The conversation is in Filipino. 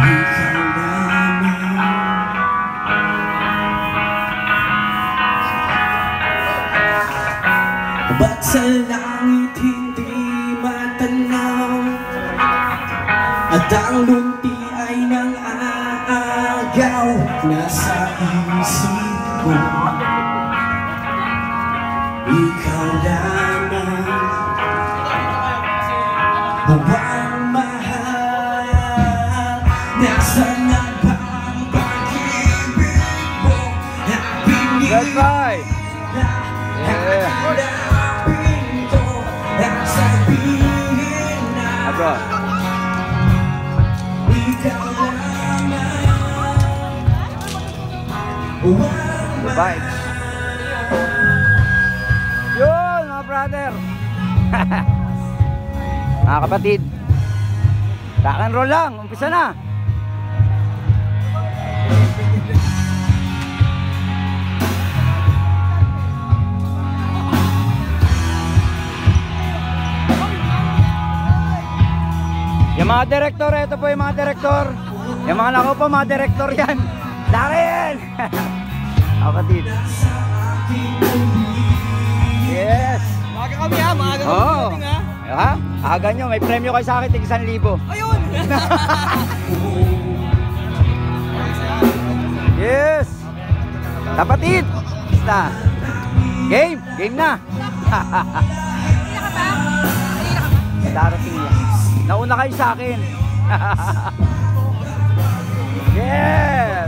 ikaw lamang. Ba't sa langit hindi matanaw at ang lunti ay nang aagaw? Nasa isip ko ikaw lamang, buwang mahal. Nasaan na ba ang pag-ibig mo na pinili na hanapin ko at sabihin na ikaw lamang, buwang mahal. Yun mga brother. Mga kapatid, rock and roll lang, umpisa na. Yung mga direktor, ito po yung mga direktor. Yung mga nako po, mga direktor yan. Darin! Kapatid. Yes! Maaga kami ha, maaga kami dating ha. Ha? Aga nyo, may premyo kayo sa akin, tig 1,000. Ayun! Yes! Kapatid! Basta! Game! Game na! Darating yan. Nauna kayo sa akin. Yeah!